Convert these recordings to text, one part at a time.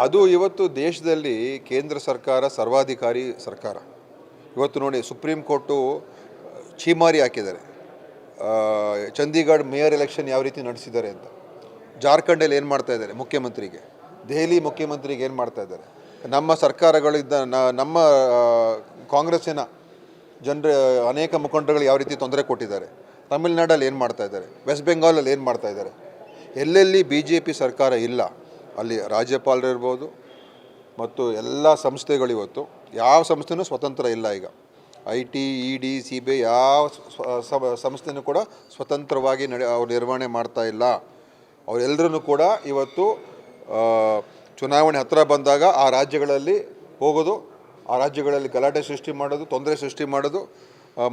ಅದು ಇವತ್ತು ದೇಶದಲ್ಲಿ ಕೇಂದ್ರ ಸರ್ಕಾರ ಸರ್ವಾಧಿಕಾರಿ ಸರ್ಕಾರ. ಇವತ್ತು ನೋಡಿ ಸುಪ್ರೀಂ ಕೋರ್ಟು ಛೀಮಾರಿ ಹಾಕಿದ್ದಾರೆ. ಚಂಡೀಗಢ ಮೇಯರ್ ಎಲೆಕ್ಷನ್ ಯಾವ ರೀತಿ ನಡೆಸಿದ್ದಾರೆ ಅಂತ. ಜಾರ್ಖಂಡಲ್ಲಿ ಏನು ಮಾಡ್ತಾ ಇದ್ದಾರೆ ಮುಖ್ಯಮಂತ್ರಿಗೆ, ದೆಹಲಿ ಮುಖ್ಯಮಂತ್ರಿಗೆ ಏನು ಮಾಡ್ತಾ ಇದ್ದಾರೆ. ನಮ್ಮ ಸರ್ಕಾರಗಳಿದ್ದ ನಮ್ಮ ಕಾಂಗ್ರೆಸ್ಸಿನ ಜನರ ಅನೇಕ ಮುಖಂಡರುಗಳು ಯಾವ ರೀತಿ ತೊಂದರೆ ಕೊಟ್ಟಿದ್ದಾರೆ. ತಮಿಳುನಾಡಲ್ಲಿ ಏನು ಮಾಡ್ತಾ ಇದ್ದಾರೆ, ವೆಸ್ಟ್ ಬೆಂಗಾಲಲ್ಲಿ ಏನು ಮಾಡ್ತಾ ಇದ್ದಾರೆ. ಎಲ್ಲೆಲ್ಲಿ BJP ಸರ್ಕಾರ ಇಲ್ಲ ಅಲ್ಲಿ ರಾಜ್ಯಪಾಲರು ಇರ್ಬೋದು ಮತ್ತು ಎಲ್ಲ ಸಂಸ್ಥೆಗಳು ಇವತ್ತು ಯಾವ ಸಂಸ್ಥೆನೂ ಸ್ವತಂತ್ರ ಇಲ್ಲ. ಈಗ IT, ED, CBI ಯಾವ ಸಂಸ್ಥೆನೂ ಕೂಡ ಸ್ವತಂತ್ರವಾಗಿ ಅವ್ರು ನಿರ್ವಹಣೆ ಮಾಡ್ತಾ ಇಲ್ಲ. ಅವರೆಲ್ಲರೂ ಕೂಡ ಇವತ್ತು ಚುನಾವಣೆ ಹತ್ತಿರ ಬಂದಾಗ ಆ ರಾಜ್ಯಗಳಲ್ಲಿ ಹೋಗೋದು, ಆ ರಾಜ್ಯಗಳಲ್ಲಿ ಗಲಾಟೆ ಸೃಷ್ಟಿ ಮಾಡೋದು, ತೊಂದರೆ ಸೃಷ್ಟಿ ಮಾಡೋದು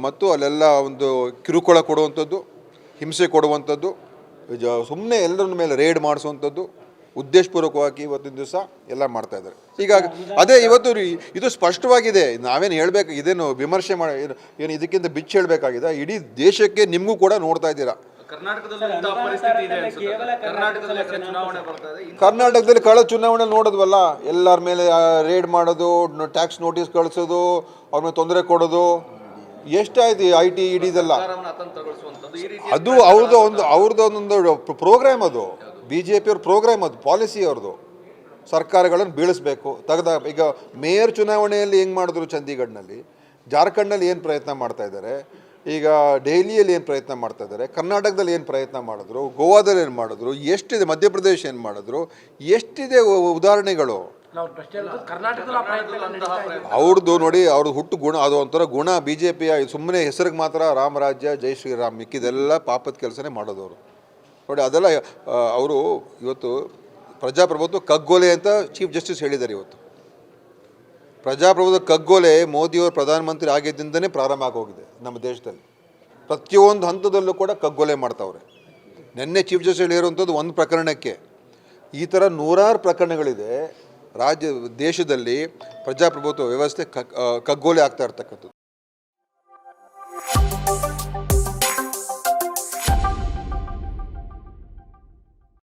ಮತ್ತು ಅಲ್ಲೆಲ್ಲ ಒಂದು ಕಿರುಕುಳ ಕೊಡುವಂಥದ್ದು, ಹಿಂಸೆ ಕೊಡುವಂಥದ್ದು, ಸುಮ್ಮನೆ ಎಲ್ಲರ ಮೇಲೆ ರೇಡ್ ಮಾಡಿಸುವಂಥದ್ದು ಉದ್ದೇಶಪೂರ್ವಕವಾಗಿ ಇವತ್ತಿನ ದಿವಸ ಎಲ್ಲ ಮಾಡ್ತಾ ಇದ್ದಾರೆ. ಹೀಗಾಗಿ ಅದೇ ಇವತ್ತು ಇದು ಸ್ಪಷ್ಟವಾಗಿದೆ. ನಾವೇನು ಹೇಳಬೇಕು, ಇದೇನು ವಿಮರ್ಶೆ ಮಾಡಿ ಏನು ಇದಕ್ಕಿಂತ ಬಿಚ್ಚಿ ಹೇಳಬೇಕಾಗಿದೆ. ಇಡೀ ದೇಶಕ್ಕೆ ನಿಮಗೂ ಕೂಡ ನೋಡ್ತಾ ಇದ್ದೀರಾ. ಕರ್ನಾಟಕದಲ್ಲಿ ಕಳೆದ ಚುನಾವಣೆ ನೋಡಿದ್ವಲ್ಲ, ಎಲ್ಲರ ಮೇಲೆ ರೇಡ್ ಮಾಡೋದು, ಟ್ಯಾಕ್ಸ್ ನೋಟಿಸ್ ಕಳಿಸೋದು, ಅವ್ರ ಮೇಲೆ ತೊಂದರೆ ಕೊಡೋದು ಎಷ್ಟಾಯ್ತು. IT, ED ಇದೆಲ್ಲ ಅದು ಅವ್ರದ್ದೊಂದು ಪ್ರೋಗ್ರಾಮ್. ಅದು BJP ಅವ್ರ ಪ್ರೋಗ್ರಾಮ್, ಅದು ಪಾಲಿಸಿ ಅವ್ರದ್ದು. ಸರ್ಕಾರಗಳನ್ನು ಬೀಳಿಸ್ಬೇಕು ಈಗ ಮೇಯರ್ ಚುನಾವಣೆಯಲ್ಲಿ ಹೆಂಗೆ ಮಾಡಿದ್ರು ಚಂಡೀಗಢನಲ್ಲಿ, ಜಾರ್ಖಂಡ್ನಲ್ಲಿ ಏನು ಪ್ರಯತ್ನ ಮಾಡ್ತಾ ಇದ್ದಾರೆ, ಈಗ ದೆಹಲಿಯಲ್ಲಿ ಏನು ಪ್ರಯತ್ನ ಮಾಡ್ತಾ ಇದ್ದಾರೆ, ಕರ್ನಾಟಕದಲ್ಲಿ ಏನು ಪ್ರಯತ್ನ ಮಾಡಿದ್ರು, ಗೋವಾದಲ್ಲಿ ಏನು ಮಾಡಿದ್ರು, ಎಷ್ಟಿದೆ, ಮಧ್ಯಪ್ರದೇಶ ಏನು ಮಾಡಿದ್ರು, ಎಷ್ಟಿದೆ ಉದಾಹರಣೆಗಳು. ಅವ್ರದ್ದು ನೋಡಿ, ಅವ್ರದ್ದು ಹುಟ್ಟು ಗುಣ, ಅದು ಒಂಥರ ಗುಣ. BJP ಸುಮ್ಮನೆ ಹೆಸರಿಗೆ ಮಾತ್ರ ರಾಮರಾಜ್ಯ, ಜೈ ಶ್ರೀರಾಮ್, ಮಿಕ್ಕಿದೆಲ್ಲ ಪಾಪದ ಕೆಲಸನೇ ಮಾಡೋದವರು ನೋಡಿ. ಅದೆಲ್ಲ ಅವರು ಇವತ್ತು ಪ್ರಜಾಪ್ರಭುತ್ವ ಕಗ್ಗೋಲೆ ಅಂತ ಚೀಫ್ ಜಸ್ಟಿಸ್ ಹೇಳಿದ್ದಾರೆ. ಇವತ್ತು ಪ್ರಜಾಪ್ರಭುತ್ವ ಕಗ್ಗೋಲೆ ಮೋದಿಯವರು ಪ್ರಧಾನಮಂತ್ರಿ ಆಗಿದ್ದರಿಂದನೇ ಪ್ರಾರಂಭ ಆಗೋಗಿದೆ ನಮ್ಮ ದೇಶದಲ್ಲಿ. ಪ್ರತಿಯೊಂದು ಹಂತದಲ್ಲೂ ಕೂಡ ಕಗ್ಗೋಲೆ ಮಾಡ್ತಾವ್ರೆ. ನಿನ್ನೆ ಚೀಫ್ ಜಸ್ಟಿಸ್ ಹೇಳಿರುವಂಥದ್ದು ಒಂದು ಪ್ರಕರಣಕ್ಕೆ, ಈ ಥರ ನೂರಾರು ಪ್ರಕರಣಗಳಿದೆ. ದೇಶದಲ್ಲಿ ಪ್ರಜಾಪ್ರಭುತ್ವ ವ್ಯವಸ್ಥೆ ಕಗ್ಗೋಲೆ ಆಗ್ತಾ ಇರ್ತಕ್ಕಂಥದ್ದು.